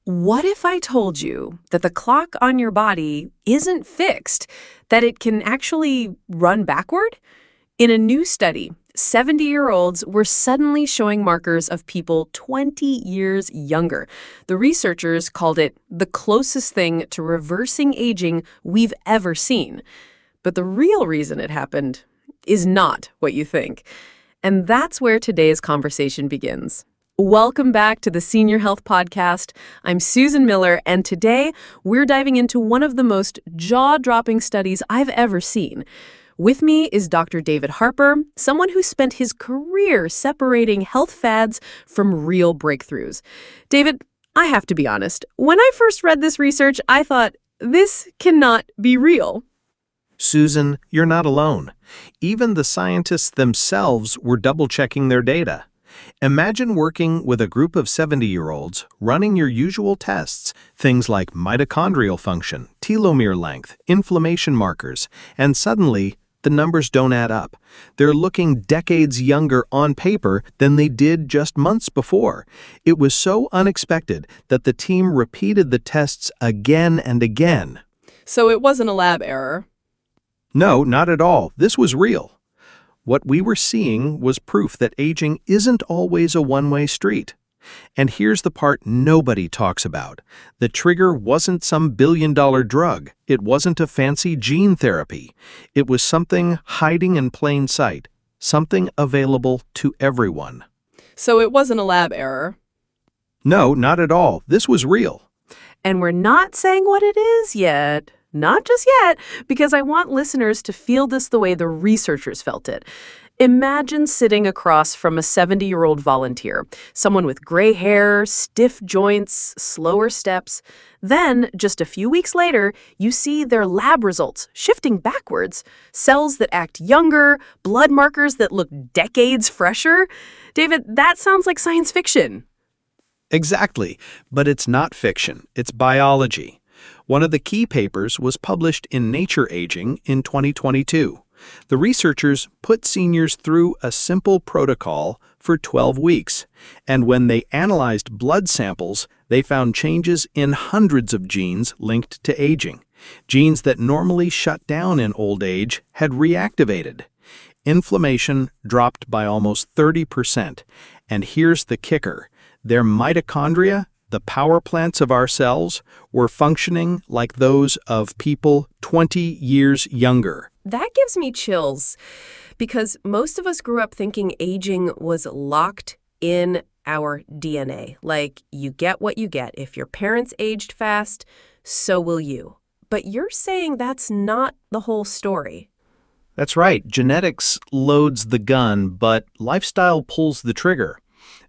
What if I told you that the clock on your body isn't fixed, that it can actually run backward? In a new study, 70-year-olds were suddenly showing markers of people 20 years younger. The researchers called it the closest thing to reversing aging we've ever seen. But the real reason it happened is not what you think. And that's where today's conversation begins. Welcome back to the Senior Health Podcast. I'm Susan Miller, and today we're diving into one of the most jaw-dropping studies I've ever seen. With me is Dr. David Harper, someone who spent his career separating health fads from real breakthroughs. David, I have to be honest, when I first read this research, I thought, this cannot be real. Susan, you're not alone. Even the scientists themselves were double-checking their data. Imagine working with a group of 70-year-olds, running your usual tests, things like mitochondrial function, telomere length, inflammation markers, and suddenly, the numbers don't add up. They're looking decades younger on paper than they did just months before. It was so unexpected that the team repeated the tests again and again. So it wasn't a lab error? No, not at all. This was real. What we were seeing was proof that aging isn't always a one-way street. And here's the part nobody talks about. The trigger wasn't some billion-dollar drug. It wasn't a fancy gene therapy. It was something hiding in plain sight, something available to everyone. So it wasn't a lab error? No, not at all. This was real. And we're not saying what it is yet. Not just yet, because I want listeners to feel this the way the researchers felt it. Imagine sitting across from a 70-year-old volunteer, someone with gray hair, stiff joints, slower steps. Then, just a few weeks later, you see their lab results shifting backwards. Cells that act younger, blood markers that look decades fresher. David, that sounds like science fiction. Exactly, but it's not fiction. It's biology. One of the key papers was published in Nature Aging in 2022. The researchers put seniors through a simple protocol for 12 weeks, and when they analyzed blood samples, they found changes in hundreds of genes linked to aging. Genes that normally shut down in old age had reactivated. Inflammation dropped by almost 30%, and here's the kicker. Their mitochondria, the power plants of our cells, were functioning like those of people 20 years younger. That gives me chills, because most of us grew up thinking aging was locked in our DNA. Like, you get what you get. If your parents aged fast, so will you. But you're saying that's not the whole story. That's right. Genetics loads the gun, but lifestyle pulls the trigger.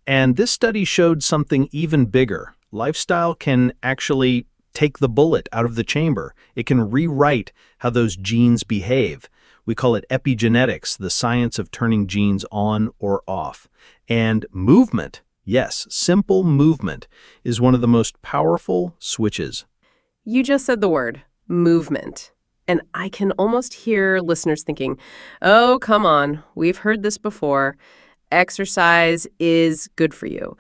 And this study showed something even bigger. Lifestyle can actually take the bullet out of the chamber. It can rewrite how those genes behave. We call it epigenetics, the science of turning genes on or off. And movement, yes, simple movement, is one of the most powerful switches. You just said the word, movement. And I can almost hear listeners thinking, oh, come on, we've heard this before. Exercise is good for you.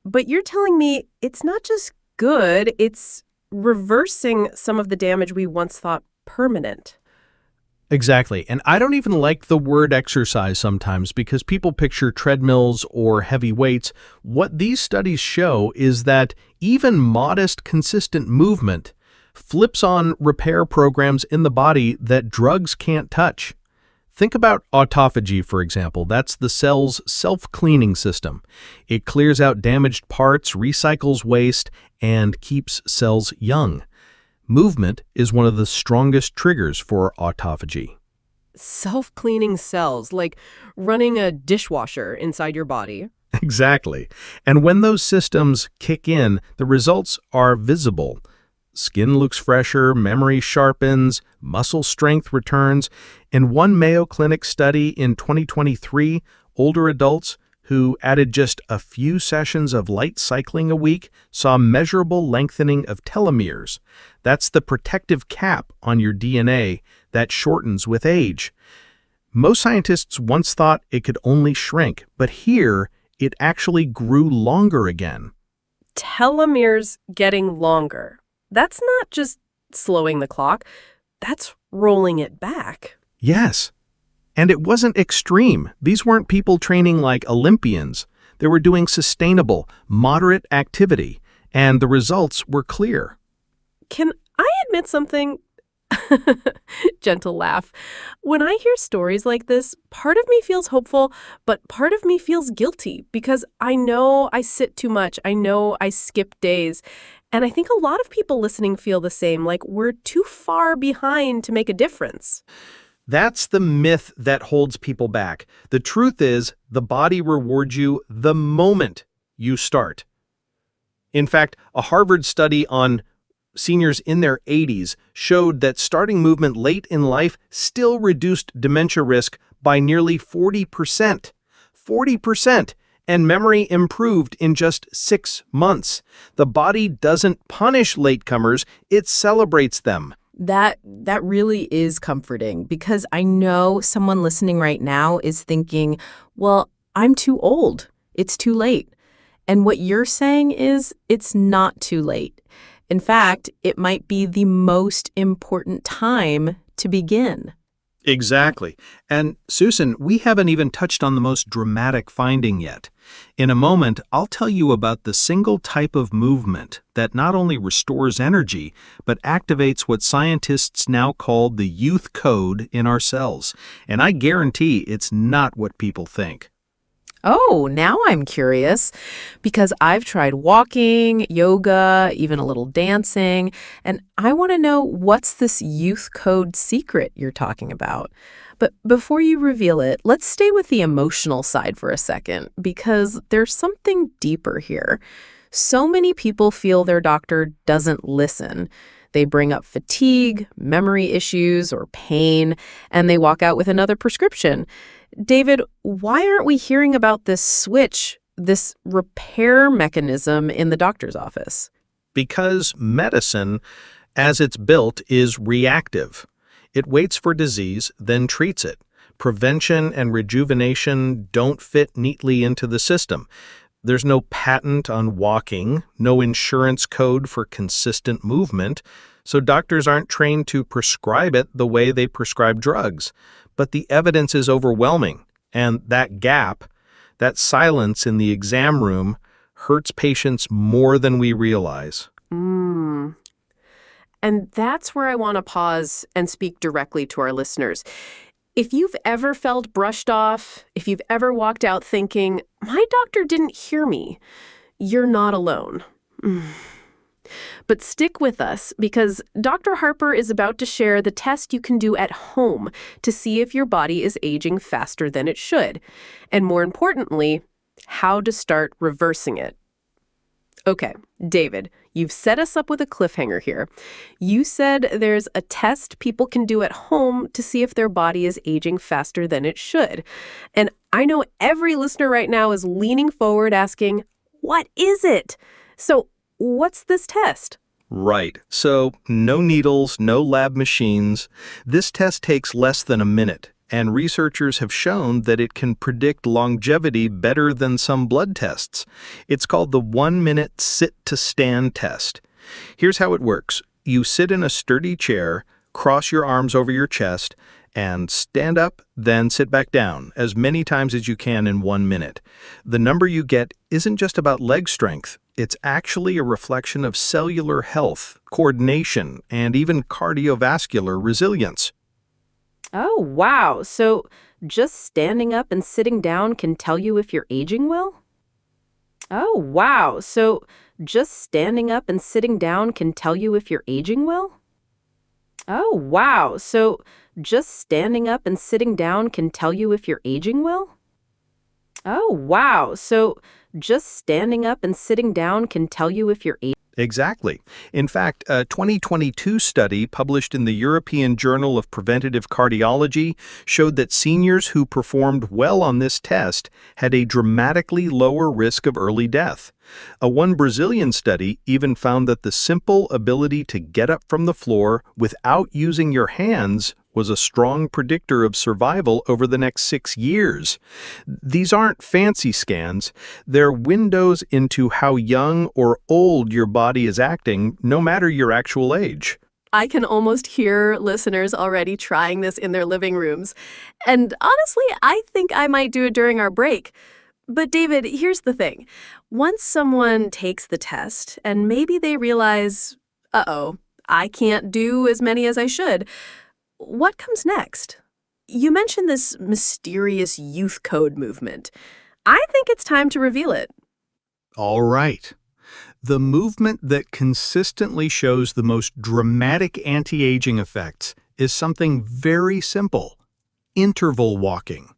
But you're telling me it's not just good, it's reversing some of the damage we once thought permanent. Exactly. And I don't even like the word exercise sometimes because people picture treadmills or heavy weights. What these studies show is that even modest, consistent movement flips on repair programs in the body that drugs can't touch. Think about autophagy, for example. That's the cell's self-cleaning system. It clears out damaged parts, recycles waste, and keeps cells young. Movement is one of the strongest triggers for autophagy. Self-cleaning cells, like running a dishwasher inside your body. Exactly. And when those systems kick in, the results are visible. Skin looks fresher, memory sharpens, muscle strength returns. In one Mayo Clinic study in 2023, older adults who added just a few sessions of light cycling a week saw measurable lengthening of telomeres. That's the protective cap on your DNA that shortens with age. Most scientists once thought it could only shrink, but here it actually grew longer again. Telomeres getting longer. That's not just slowing the clock, that's rolling it back. Yes. And it wasn't extreme. These weren't people training like Olympians. They were doing sustainable, moderate activity, and the results were clear. Can I admit something? Gentle laugh. When I hear stories like this, part of me feels hopeful, but part of me feels guilty because I know I sit too much. I know I skip days. And I think a lot of people listening feel the same, like we're too far behind to make a difference. That's the myth that holds people back. The truth is, the body rewards you the moment you start. In fact, a Harvard study on seniors in their 80s showed that starting movement late in life still reduced dementia risk by nearly 40%. 40%! And memory improved in just 6 months. The body doesn't punish latecomers, it celebrates them. That really is comforting because I know someone listening right now is thinking, well, I'm too old. It's too late. And what you're saying is it's not too late. In fact, it might be the most important time to begin. Exactly. And Susan, we haven't even touched on the most dramatic finding yet. In a moment, I'll tell you about the single type of movement that not only restores energy, but activates what scientists now call the youth code in our cells. And I guarantee it's not what people think. Oh, now I'm curious because I've tried walking, yoga, even a little dancing, and I want to know what's this youth code secret you're talking about. But before you reveal it, let's stay with the emotional side for a second because there's something deeper here. So many people feel their doctor doesn't listen. They bring up fatigue, memory issues, or pain, and they walk out with another prescription. David, why aren't we hearing about this switch, this repair mechanism in the doctor's office? Because medicine, as it's built, is reactive. It waits for disease, then treats it. Prevention and rejuvenation don't fit neatly into the system. There's no patent on walking, no insurance code for consistent movement, so doctors aren't trained to prescribe it the way they prescribe drugs. But the evidence is overwhelming, and that gap, that silence in the exam room, hurts patients more than we realize. And that's where I want to pause and speak directly to our listeners. If you've ever felt brushed off, if you've ever walked out thinking, my doctor didn't hear me, you're not alone. But stick with us because Dr. Harper is about to share the test you can do at home to see if your body is aging faster than it should. And more importantly, how to start reversing it. Okay, David, you've set us up with a cliffhanger here. You said there's a test people can do at home to see if their body is aging faster than it should. And I know every listener right now is leaning forward asking, what is it? So what's this test? Right. So, no needles, no lab machines. This test takes less than a minute, and researchers have shown that it can predict longevity better than some blood tests. It's called the 1-minute sit-to-stand test. Here's how it works. You sit in a sturdy chair, cross your arms over your chest, and stand up, then sit back down as many times as you can in 1 minute. The number you get isn't just about leg strength. It's actually a reflection of cellular health, coordination, and even cardiovascular resilience. Oh, wow. So just standing up and sitting down can tell you if you're aging well? Oh, wow. So just standing up and sitting down can tell you if you're aging well? Oh, wow. So just standing up and sitting down can tell you if you're aging well? Oh, wow. So just standing up and sitting down can tell you if you're aging. Exactly. In fact, a 2022 study published in the European Journal of Preventative Cardiology showed that seniors who performed well on this test had a dramatically lower risk of early death. One Brazilian study even found that the simple ability to get up from the floor without using your hands was a strong predictor of survival over the next 6 years. These aren't fancy scans. They're windows into how young or old your body is acting, no matter your actual age. I can almost hear listeners already trying this in their living rooms. And honestly, I think I might do it during our break. But David, here's the thing. Once someone takes the test and maybe they realize, uh-oh, I can't do as many as I should, what comes next? You mentioned this mysterious youth code movement. I think it's time to reveal it. All right. The movement that consistently shows the most dramatic anti-aging effects is something very simple: interval walking.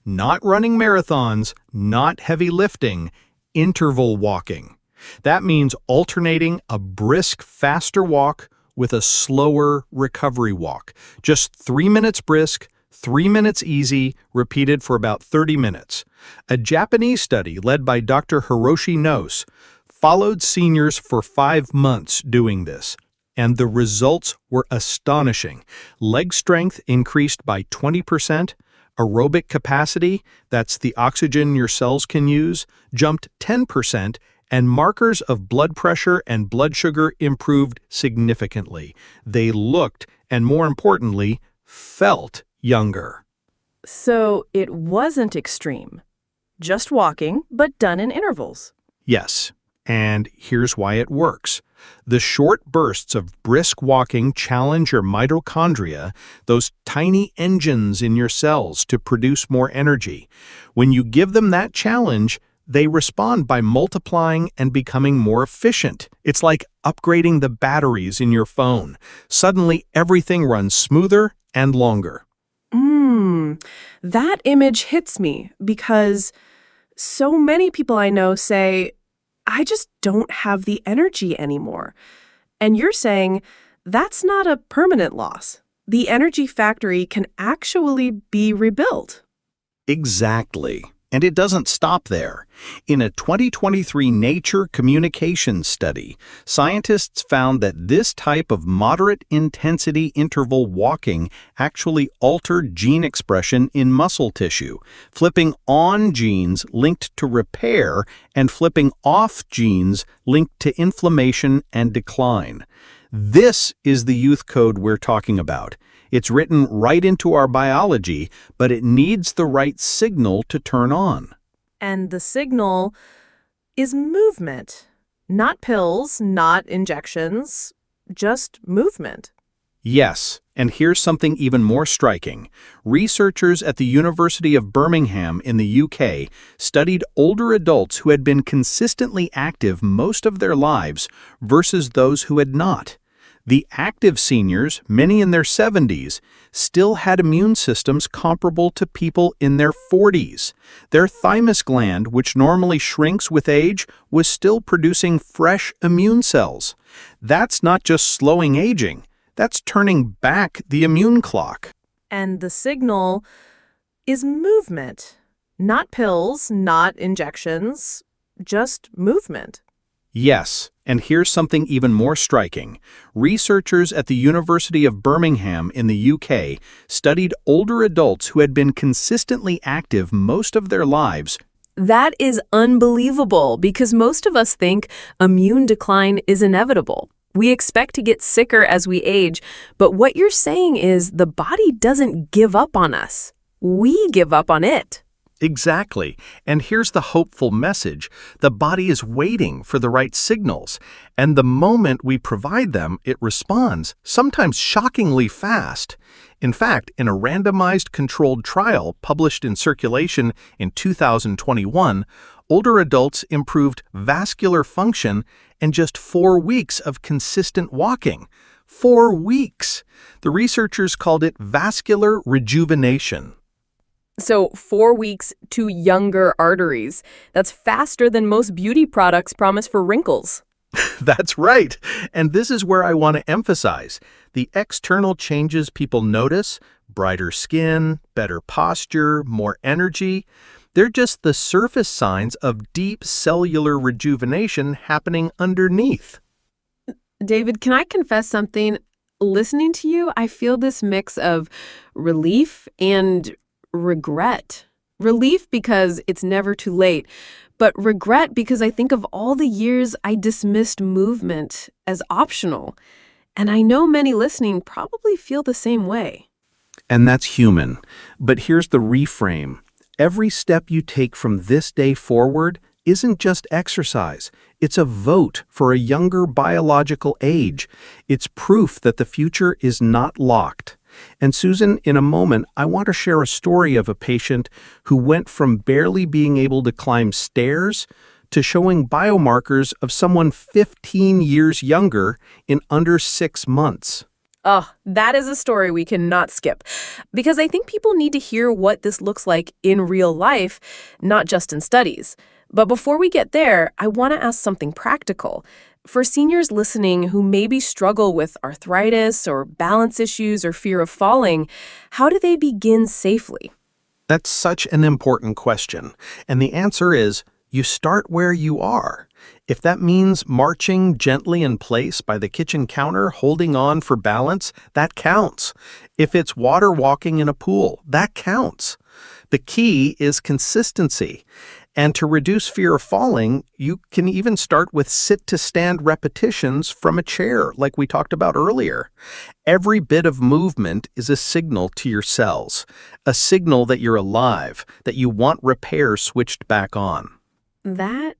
Not running marathons, not heavy lifting, interval walking. That means alternating a brisk, faster walk with a slower recovery walk. Just 3 minutes brisk, 3 minutes easy, repeated for about 30 minutes. A Japanese study led by Dr. Hiroshi Nose followed seniors for 5 months doing this, and the results were astonishing. Leg strength increased by 20%, aerobic capacity, that's the oxygen your cells can use, jumped 10%, and markers of blood pressure and blood sugar improved significantly. They looked, and more importantly, felt younger. So it wasn't extreme. Just walking, but done in intervals. Yes, and here's why it works. The short bursts of brisk walking challenge your mitochondria, those tiny engines in your cells, to produce more energy. When you give them that challenge, they respond by multiplying and becoming more efficient. It's like upgrading the batteries in your phone. Suddenly, everything runs smoother and longer. That image hits me because so many people I know say, I just don't have the energy anymore. And you're saying that's not a permanent loss. The energy factory can actually be rebuilt. Exactly. And it doesn't stop there. In a 2023 Nature Communications study, scientists found that this type of moderate-intensity interval walking actually altered gene expression in muscle tissue, flipping on genes linked to repair and flipping off genes linked to inflammation and decline. This is the youth code we're talking about. It's written right into our biology, but it needs the right signal to turn on. And the signal is movement. Not pills, not injections, just movement. Yes, and here's something even more striking. Researchers at the University of Birmingham in the UK studied older adults who had been consistently active most of their lives versus those who had not. The active seniors, many in their 70s, still had immune systems comparable to people in their 40s. Their thymus gland, which normally shrinks with age, was still producing fresh immune cells. That's not just slowing aging, that's turning back the immune clock. And the signal is movement. Not pills, not injections, just movement. Yes, and here's something even more striking. Researchers at the University of Birmingham in the UK studied older adults who had been consistently active most of their lives. That is unbelievable because most of us think immune decline is inevitable. We expect to get sicker as we age, but what you're saying is the body doesn't give up on us. We give up on it. Exactly. And here's the hopeful message. The body is waiting for the right signals, and the moment we provide them, it responds, sometimes shockingly fast. In fact, in a randomized controlled trial published in Circulation in 2021, older adults improved vascular function in just 4 weeks of consistent walking. 4 weeks! The researchers called it vascular rejuvenation. So 4 weeks to younger arteries. That's faster than most beauty products promise for wrinkles. That's right. And this is where I want to emphasize. The external changes people notice, brighter skin, better posture, more energy, they're just the surface signs of deep cellular rejuvenation happening underneath. David, can I confess something? Listening to you, I feel this mix of relief and regret. Relief because it's never too late, but regret because I think of all the years I dismissed movement as optional. And I know many listening probably feel the same way. And that's human. But here's the reframe. Every step you take from this day forward isn't just exercise. It's a vote for a younger biological age. It's proof that the future is not locked. And Susan, in a moment, I want to share a story of a patient who went from barely being able to climb stairs to showing biomarkers of someone 15 years younger in under 6 months. Oh, that is a story we cannot skip. Because I think people need to hear what this looks like in real life, not just in studies. But before we get there, I want to ask something practical. For seniors listening who maybe struggle with arthritis or balance issues or fear of falling, how do they begin safely? That's such an important question. And the answer is, you start where you are. If that means marching gently in place by the kitchen counter, holding on for balance, that counts. If it's water walking in a pool, that counts. The key is consistency. And to reduce fear of falling, you can even start with sit-to-stand repetitions from a chair, like we talked about earlier. Every bit of movement is a signal to your cells, a signal that you're alive, that you want repair switched back on. That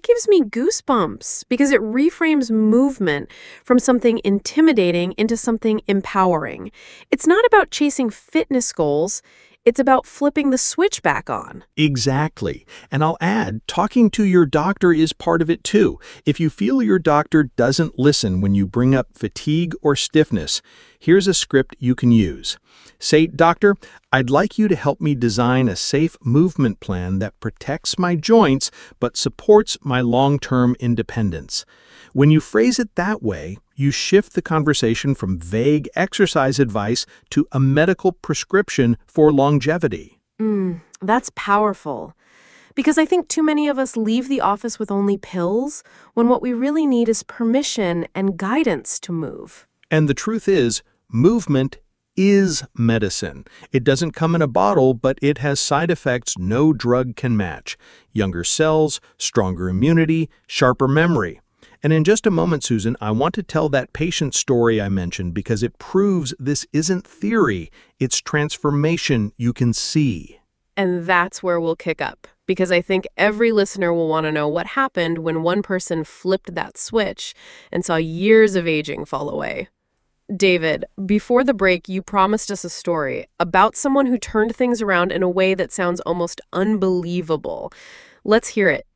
gives me goosebumps because it reframes movement from something intimidating into something empowering. It's not about chasing fitness goals. It's about flipping the switch back on. Exactly. And I'll add, talking to your doctor is part of it too. If you feel your doctor doesn't listen when you bring up fatigue or stiffness, here's a script you can use. Say, "Doctor, I'd like you to help me design a safe movement plan that protects my joints but supports my long-term independence." When you phrase it that way, you shift the conversation from vague exercise advice to a medical prescription for longevity. That's powerful. Because I think too many of us leave the office with only pills when what we really need is permission and guidance to move. And the truth is, movement is medicine. It doesn't come in a bottle, but it has side effects no drug can match. Younger cells, stronger immunity, sharper memory. And in just a moment, Susan, I want to tell that patient story I mentioned because it proves this isn't theory, it's transformation you can see. And that's where we'll kick up. Because I think every listener will want to know what happened when one person flipped that switch and saw years of aging fall away. David, before the break, you promised us a story about someone who turned things around in a way that sounds almost unbelievable. Let's hear it.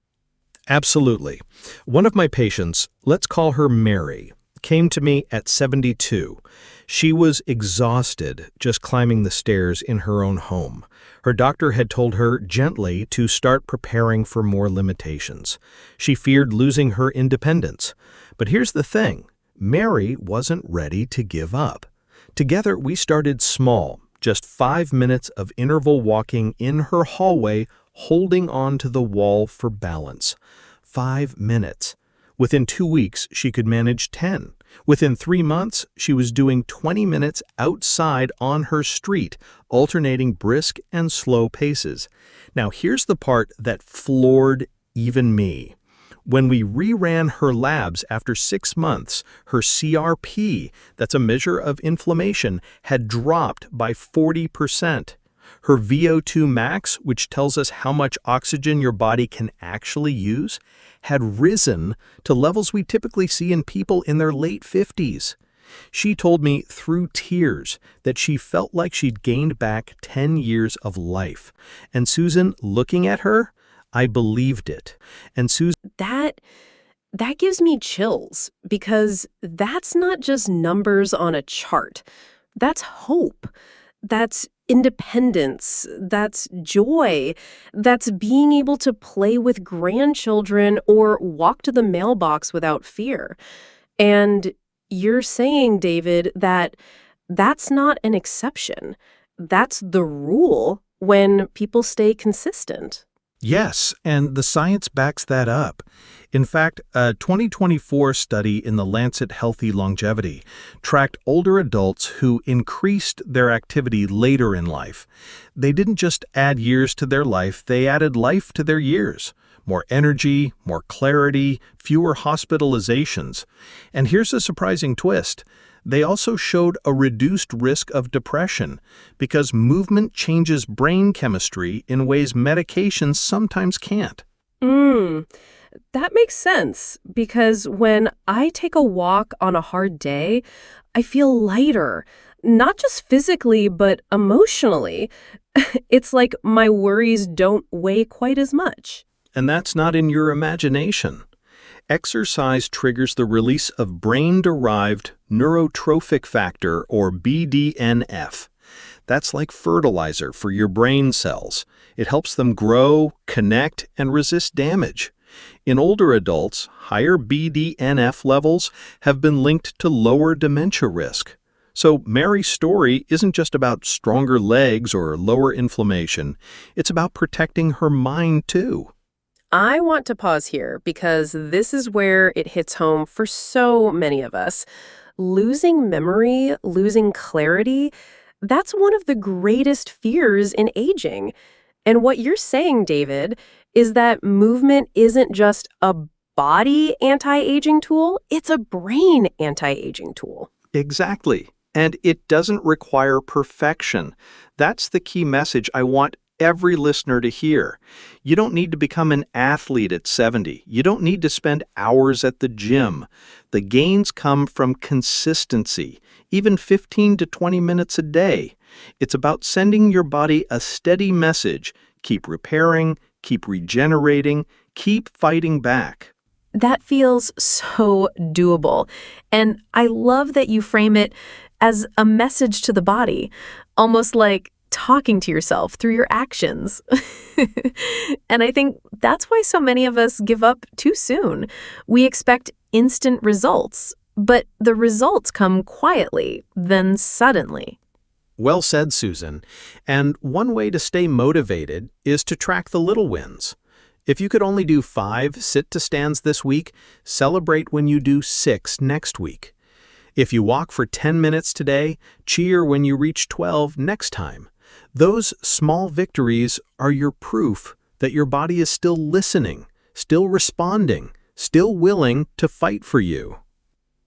Absolutely. One of my patients, let's call her Mary, came to me at 72. She was exhausted just climbing the stairs in her own home. Her doctor had told her gently to start preparing for more limitations. She feared losing her independence. But here's the thing. Mary wasn't ready to give up. Together, we started small, just 5 minutes of interval walking in her hallway, holding on to the wall for balance. 5 minutes. Within 2 weeks, she could manage 10. Within 3 months, she was doing 20 minutes outside on her street, alternating brisk and slow paces. Now, here's the part that floored even me. When we reran her labs after 6 months, her CRP, that's a measure of inflammation, had dropped by 40%. Her VO2 max, which tells us how much oxygen your body can actually use, had risen to levels we typically see in people in their late 50s. She told me through tears that she felt like she'd gained back 10 years of life. And Susan, looking at her, I believed it. And Susan, That gives me chills because that's not just numbers on a chart. That's hope. That's independence. That's joy. That's being able to play with grandchildren or walk to the mailbox without fear. And you're saying, David, that that's not an exception. That's the rule when people stay consistent. Yes, and the science backs that up. In fact, a 2024 study in the Lancet Healthy Longevity tracked older adults who increased their activity later in life. They didn't just add years to their life, they added life to their years. More energy, more clarity, fewer hospitalizations. And here's a surprising twist. They also showed a reduced risk of depression because movement changes brain chemistry in ways medications sometimes can't. Mm, that makes sense because when I take a walk on a hard day, I feel lighter, not just physically, but emotionally. It's like my worries don't weigh quite as much. And that's not in your imagination. Exercise triggers the release of brain-derived neurotrophic factor, or BDNF. That's like fertilizer for your brain cells. It helps them grow, connect, and resist damage. In older adults, higher BDNF levels have been linked to lower dementia risk. So Mary's story isn't just about stronger legs or lower inflammation. It's about protecting her mind, too. I want to pause here because this is where it hits home for so many of us. Losing memory, losing clarity, that's one of the greatest fears in aging. And what you're saying, David, is that movement isn't just a body anti-aging tool, it's a brain anti-aging tool. Exactly. And it doesn't require perfection. That's the key message I want every listener to hear. You don't need to become an athlete at 70. You don't need to spend hours at the gym. The gains come from consistency, even 15 to 20 minutes a day. It's about sending your body a steady message. Keep repairing, keep regenerating, keep fighting back. That feels so doable. And I love that you frame it as a message to the body, almost like talking to yourself through your actions. And I think that's why so many of us give up too soon. We expect instant results, but the results come quietly, then suddenly. Well said, Susan. And one way to stay motivated is to track the little wins. If you could only do 5 sit-to-stands this week, celebrate when you do 6 next week. If you walk for 10 minutes today, cheer when you reach 12 next time. Those small victories are your proof that your body is still listening, still responding, still willing to fight for you.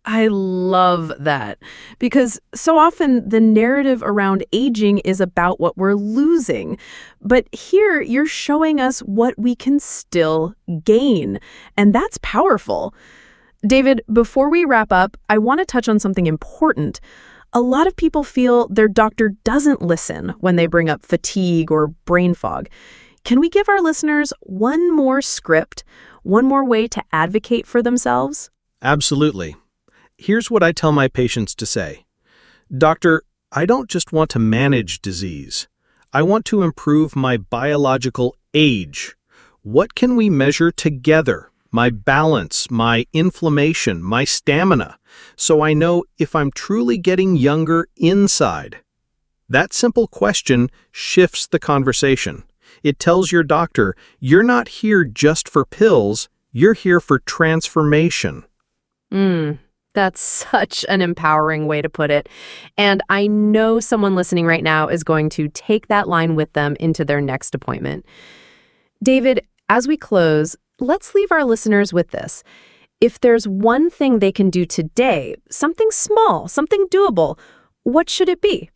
I love that because so often the narrative around aging is about what we're losing. But here you're showing us what we can still gain, and that's powerful. David, before we wrap up, I want to touch on something important. A lot of people feel their doctor doesn't listen when they bring up fatigue or brain fog. Can we give our listeners one more script, one more way to advocate for themselves? Absolutely. Here's what I tell my patients to say. Doctor, I don't just want to manage disease. I want to improve my biological age. What can we measure together? My balance, my inflammation, my stamina, so I know if I'm truly getting younger inside. That simple question shifts the conversation. It tells your doctor, you're not here just for pills, you're here for transformation. That's such an empowering way to put it. And I know someone listening right now is going to take that line with them into their next appointment. David, as we close, let's leave our listeners with this. If there's one thing they can do today, something small, something doable, what should it be?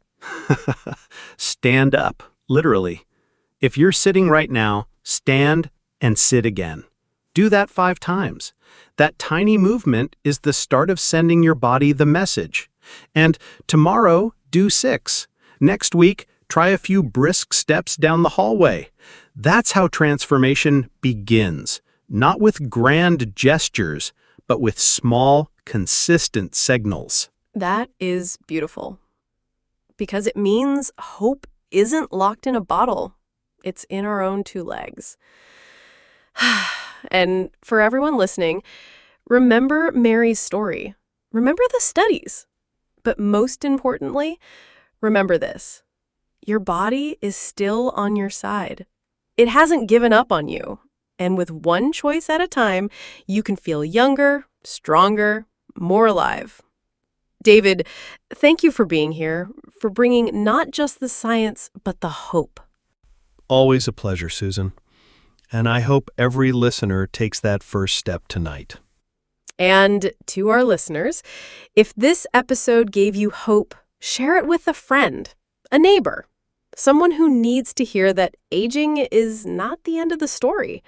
Stand up, literally. If you're sitting right now, stand and sit again. Do that 5 times. That tiny movement is the start of sending your body the message. And tomorrow, do 6. Next week, try a few brisk steps down the hallway. That's how transformation begins. Not with grand gestures, but with small, consistent signals. That is beautiful because it means hope isn't locked in a bottle. It's in our own 2 legs. And for everyone listening, remember Mary's story. Remember the studies. But most importantly, remember this. Your body is still on your side. It hasn't given up on you. And with one choice at a time, you can feel younger, stronger, more alive. David, thank you for being here, for bringing not just the science, but the hope. Always a pleasure, Susan. And I hope every listener takes that first step tonight. And to our listeners, if this episode gave you hope, share it with a friend, a neighbor, someone who needs to hear that aging is not the end of the story.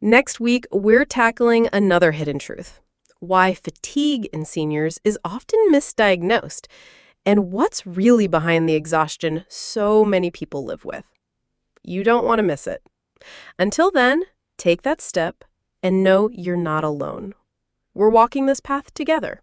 Next week, we're tackling another hidden truth: why fatigue in seniors is often misdiagnosed, and what's really behind the exhaustion so many people live with. You don't want to miss it. Until then, take that step and know you're not alone. We're walking this path together.